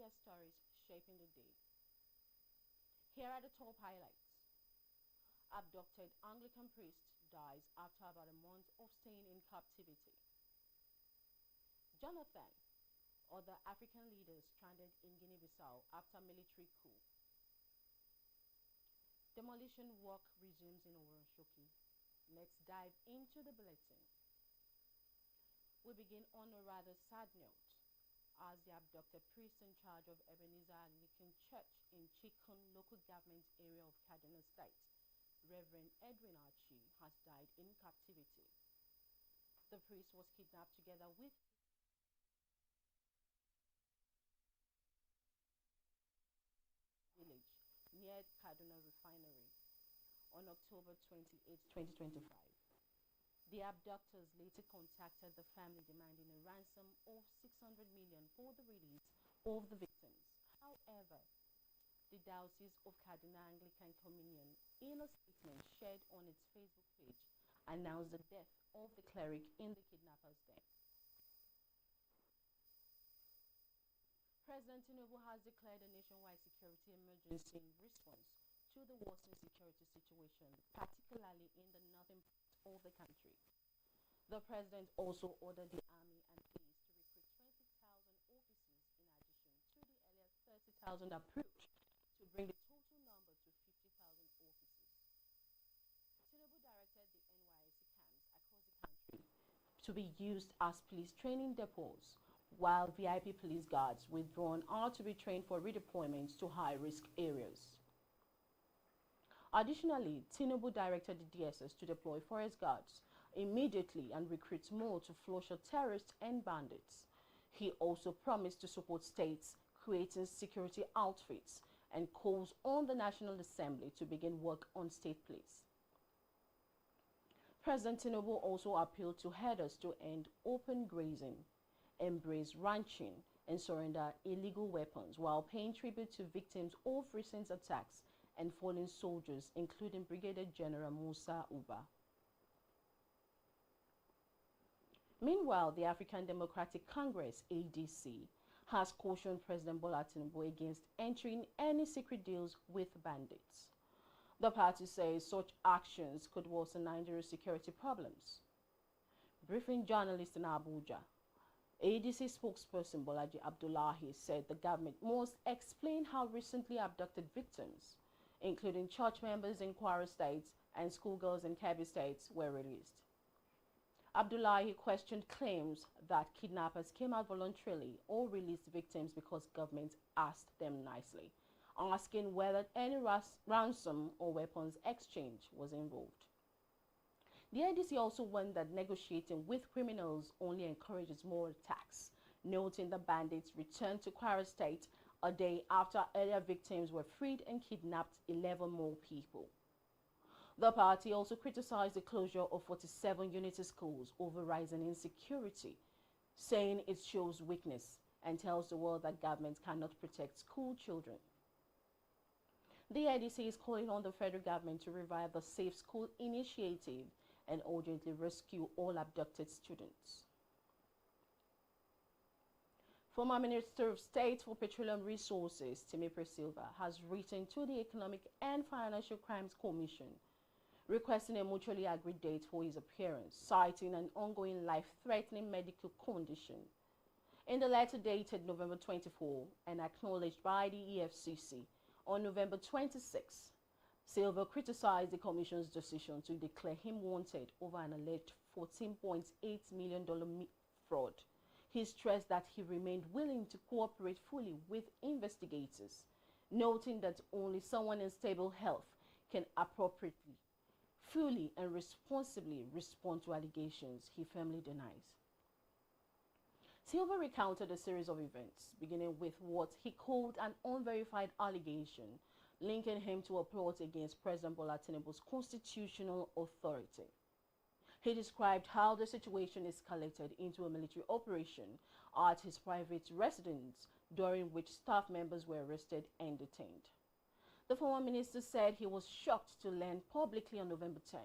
media stories shaping the day. Here are the top highlights. Abducted Anglican priest dies after about a month of staying in captivity. Jonathan, other African leaders stranded in Guinea-Bissau after military coup. Demolition work resumes in OWORONSHOKI. Let's dive into the bulletin. We begin on a rather sad note, as the abducted priest in charge of EDWIN Anglican Church in Chikun local government area of Kaduna State, Reverend EDWIN Achi, has died in captivity. The priest was kidnapped together with village near Kaduna Refinery on October 28, 2025. The abductors later contacted the family demanding a ransom of 600 million for the release of the victims. However, the Diocese of Kaduna Anglican Communion, in a statement shared on its Facebook page, announced the death of the cleric in the kidnappers' den. President TINUBU has declared a nationwide security emergency in response to the worsening security situation, particularly in the northern part of the country. The president also ordered the army and police to recruit 20,000 officers in addition to the earlier 30,000 approved, to bring the total number to 50,000 officers. TINUBU directed the NYSC camps across the country to be used as police training depots, while VIP police guards withdrawn are to be trained for redeployments to high-risk areas. Additionally, TINUBU directed the DSS to deploy forest guards immediately and recruit more to flush out terrorists and bandits. He also promised to support states creating security outfits and calls on the National Assembly to begin work on state police. President TINUBU also appealed to herders to end open grazing, embrace ranching, and surrender illegal weapons, while paying tribute to victims of recent attacks and fallen soldiers, including Brigadier General Musa Uba. Meanwhile, the African Democratic Congress, ADC, has cautioned President Bola Tinubu against entering any secret deals with bandits. The party says such actions could worsen Nigeria's security problems. Briefing journalists in Abuja, ADC spokesperson Bolaji Abdullahi said the government must explain how recently abducted victims, including church members in Kwara State and schoolgirls in Kebbi State, were released. Abdullahi questioned claims that kidnappers came out voluntarily or released victims because government asked them nicely, asking whether any ransom or weapons exchange was involved. The NDC also warned that negotiating with criminals only encourages more attacks, noting the bandits returned to Kwara State a day after earlier victims were freed and kidnapped 11 more people. The party also criticized the closure of 47 unity schools over rising insecurity, saying it shows weakness and tells the world that government cannot protect school children. The NDC is calling on the federal government to revive the Safe School initiative and urgently rescue all abducted students. Former Minister of State for Petroleum Resources, SYLVA, has written to the Economic and Financial Crimes Commission requesting a mutually agreed date for his appearance, citing an ongoing life-threatening medical condition. In the letter dated November 24 and acknowledged by the EFCC on November 26, SYLVA criticized the Commission's decision to declare him wanted over an alleged $14.8 million fraud. He stressed that he remained willing to cooperate fully with investigators, noting that only someone in stable health can appropriately, fully and responsibly respond to allegations he firmly denies. SYLVA recounted a series of events, beginning with what he called an unverified allegation linking him to a plot against President Bola Tinubu's constitutional authority. He described how the situation escalated into a military operation at his private residence, during which staff members were arrested and detained. The former minister said he was shocked to learn publicly on November 10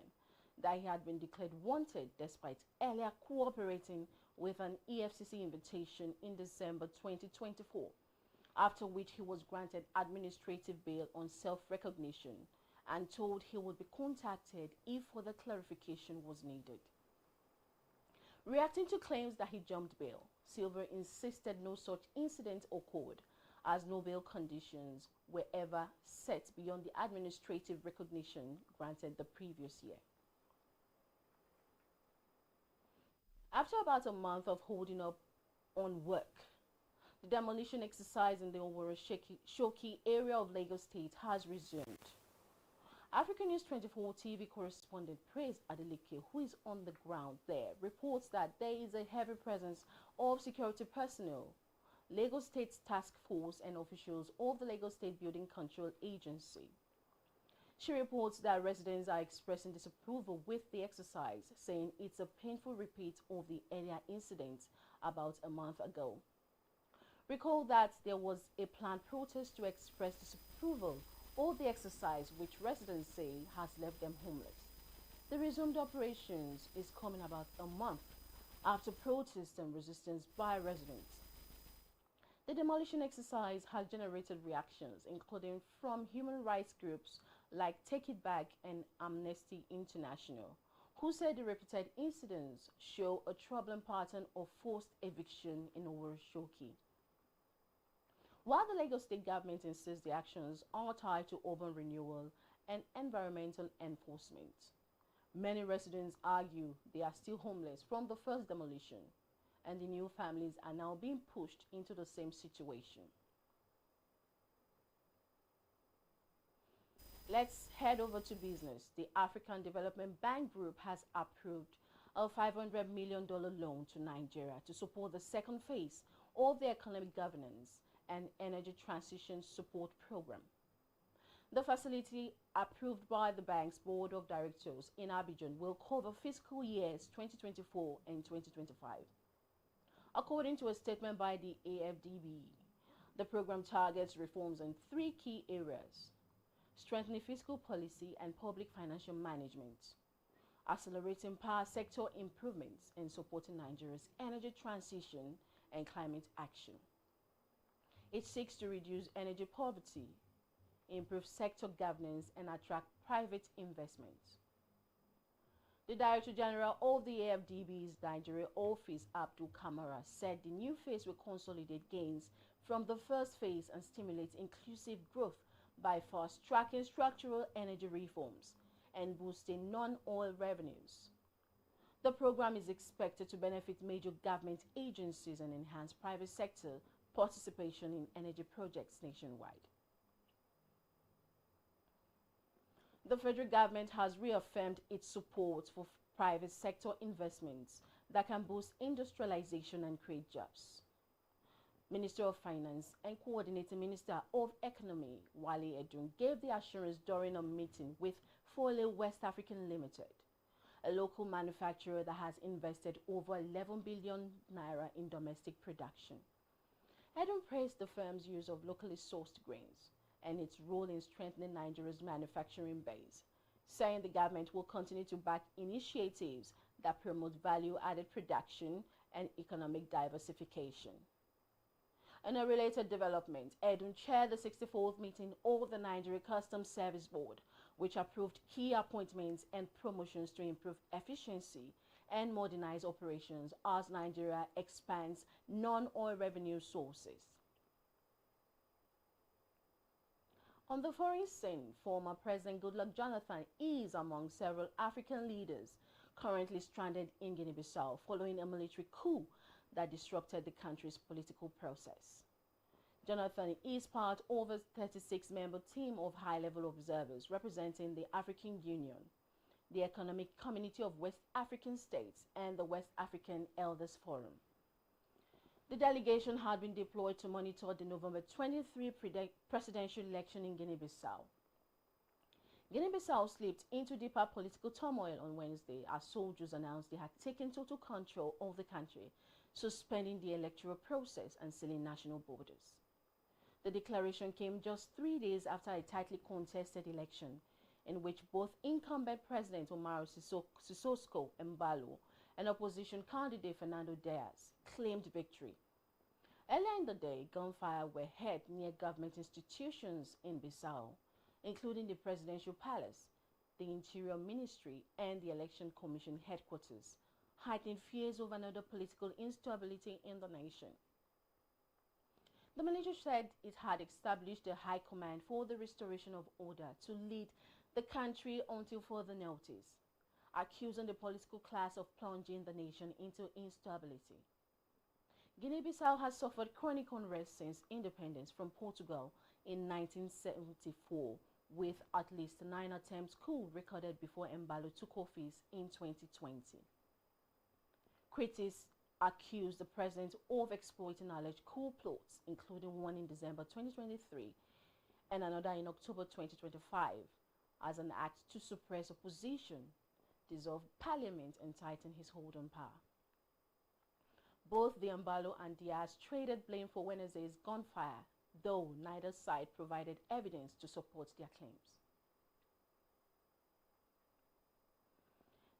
that he had been declared wanted despite earlier cooperating with an EFCC invitation in December 2024. after which he was granted administrative bail on self-recognition and told he would be contacted if further clarification was needed. Reacting to claims that he jumped bail, SYLVA insisted no such incident occurred, as no bail conditions were ever set beyond the administrative recognition granted the previous year. After about a month of holding up on work, the demolition exercise in the OWORONSHOKI area of Lagos State has resumed. African News 24 TV correspondent Praise Adeleke, who is on the ground there, reports that there is a heavy presence of security personnel, Lagos State's task force and officials of the Lagos State Building Control Agency. She reports that residents are expressing disapproval with the exercise, saying it's a painful repeat of the earlier incident about a month ago. Recall that there was a planned protest to express disapproval of the exercise, which residents say has left them homeless. The resumed operations is coming about a month after protests and resistance by residents. The demolition exercise has generated reactions, including from human rights groups like Take It Back and Amnesty International, who said the repeated incidents show a troubling pattern of forced eviction in OWORONSHOKI. While the Lagos State government insists the actions are tied to urban renewal and environmental enforcement, many residents argue they are still homeless from the first demolition, and the new families are now being pushed into the same situation. Let's head over to business. The African Development Bank Group has approved a $500 million loan to Nigeria to support the second phase of the economic governance and energy transition support program. The facility, approved by the bank's board of directors in Abidjan, will cover fiscal years 2024 and 2025. According to a statement by the AFDB, the program targets reforms in three key areas: strengthening fiscal policy and public financial management, accelerating power sector improvements, and supporting Nigeria's energy transition and climate action. It seeks to reduce energy poverty, improve sector governance, and attract private investment. The Director General of the AFDB's Nigeria office, Abdul Kamara, said the new phase will consolidate gains from the first phase and stimulate inclusive growth by fast-tracking structural energy reforms and boosting non-oil revenues. The program is expected to benefit major government agencies and enhance private sector participation in energy projects nationwide. The federal government has reaffirmed its support for private sector investments that can boost industrialization and create jobs. Minister of Finance and Coordinating Minister of Economy, Wale Edun, gave the assurance during a meeting with Fole West African Limited, a local manufacturer that has invested over 11 billion naira in domestic production. Edun praised the firm's use of locally sourced grains and its role in strengthening Nigeria's manufacturing base, saying the government will continue to back initiatives that promote value-added production and economic diversification. In a related development, Edun chaired the 64th meeting of the Nigeria Customs Service Board, which approved key appointments and promotions to improve efficiency and modernize operations as Nigeria expands non-oil revenue sources. On the foreign scene, former President Goodluck Jonathan is among several African leaders currently stranded in Guinea-Bissau following a military coup that disrupted the country's political process. Jonathan is part of a 36-member team of high-level observers representing the African Union, the Economic Community of West African States, and the West African Elders Forum. The delegation had been deployed to monitor the November 23 presidential election in Guinea-Bissau. Guinea-Bissau slipped into deeper political turmoil on Wednesday as soldiers announced they had taken total control of the country, suspending the electoral process and sealing national borders. The declaration came just 3 days after a tightly contested election in which both incumbent President Umaru Sissoco Embalo and opposition candidate Fernando Diaz claimed victory. Earlier in the day, gunfire were heard near government institutions in Bissau, including the Presidential Palace, the Interior Ministry, and the Election Commission headquarters, heightening fears of another political instability in the nation. The military said it had established a high command for the restoration of order to lead the country until further notice, accusing the political class of plunging the nation into instability. Guinea-Bissau has suffered chronic unrest since independence from Portugal in 1974, with at least 9 attempts coup recorded before Embalo took office in 2020. Critics accused the president of exploiting alleged coup plots, including one in December 2023 and another in October 2025, as an act to suppress opposition, dissolve parliament, and tighten his hold on power. Both the Embalo and Diaz traded blame for Wednesday's gunfire, though neither side provided evidence to support their claims.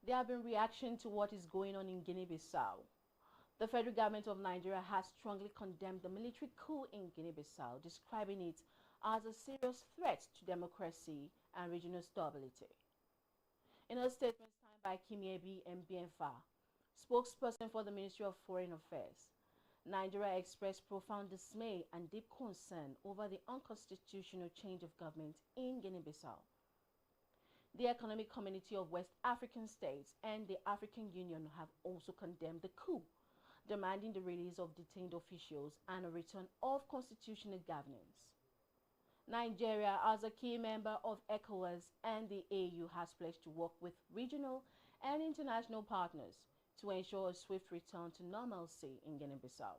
There have been reactions to what is going on in Guinea-Bissau. The federal government of Nigeria has strongly condemned the military coup in Guinea-Bissau, describing it as a serious threat to democracy and regional stability. In a statement signed by Kimiebi spokesperson for the Ministry of Foreign Affairs, Nigeria expressed profound dismay and deep concern over the unconstitutional change of government in Guinea-Bissau. The Economic Community of West African States and the African Union have also condemned the coup, demanding the release of detained officials and a return of constitutional governance. Nigeria, as a key member of ECOWAS and the AU, has pledged to work with regional and international partners to ensure a swift return to normalcy in Guinea-Bissau.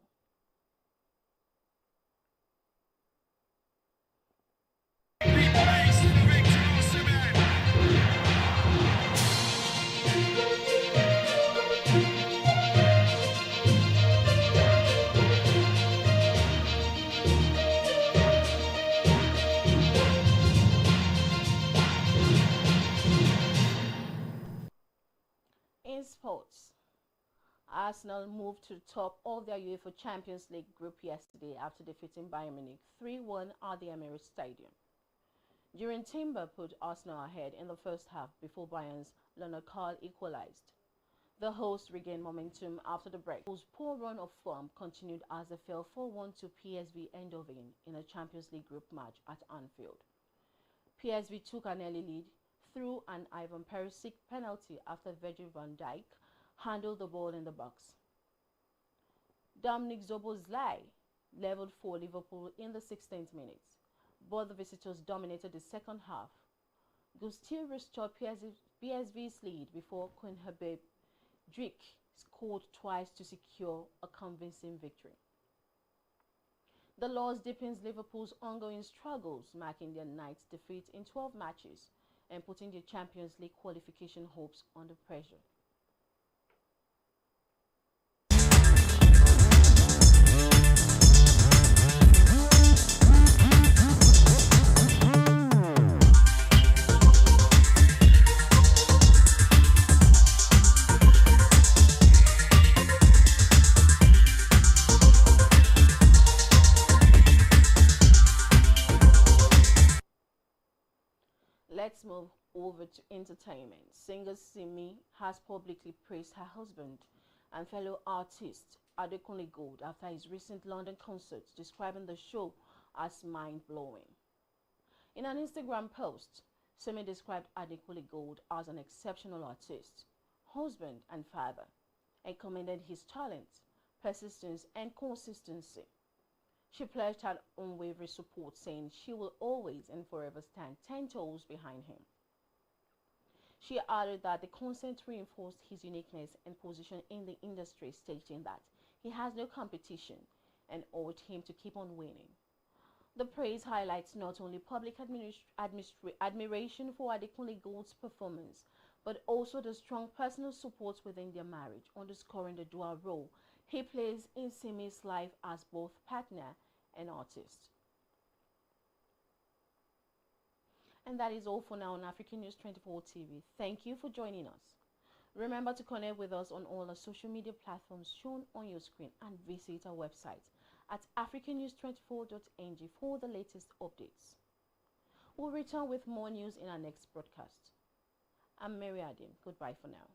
In sports, Arsenal moved to the top of their UEFA Champions League group yesterday after defeating Bayern Munich 3-1 at the Emirates Stadium. During Timber put Arsenal ahead in the first half before Bayern's Leonard Carl equalized. The hosts regained momentum after the break, whose poor run of form continued as they fell 4-1 to PSV Eindhoven in a Champions League group match at Anfield. PSV took an early lead through an Ivan Perisic penalty after Virgil van Dijk handled the ball in the box. Dominic Szoboszlai leveled for Liverpool in the 16th minute, but the visitors dominated the second half. Gustier restored PSV's lead before Koen Dijk scored twice to secure a convincing victory. The loss deepens Liverpool's ongoing struggles, marking their ninth defeat in 12 matches and putting the Champions League qualification hopes under pressure. Let's move over to entertainment. Singer SIMI has publicly praised her husband and fellow artist ADEKUNLE after his recent London concert, describing the show as mind-blowing. In an Instagram post, SIMI described ADEKUNLE as an exceptional artist, husband and father, and commended his talent, persistence and consistency. She pledged her unwavering support, saying she will always and forever stand 10 toes behind him. She added that the concert reinforced his uniqueness and position in the industry, stating that he has no competition and urged him to keep on winning. The praise highlights not only public admiration for ADEKUNLE's performance, but also the strong personal support within their marriage, underscoring the dual role he plays in SIMI's life as both partner and artist. And that is all for now on African News 24 TV. Thank you for joining us. Remember to connect with us on all our social media platforms shown on your screen and visit our website at africannews24.ng for the latest updates. We'll return with more news in our next broadcast. I'm Mary Adin. Goodbye for now.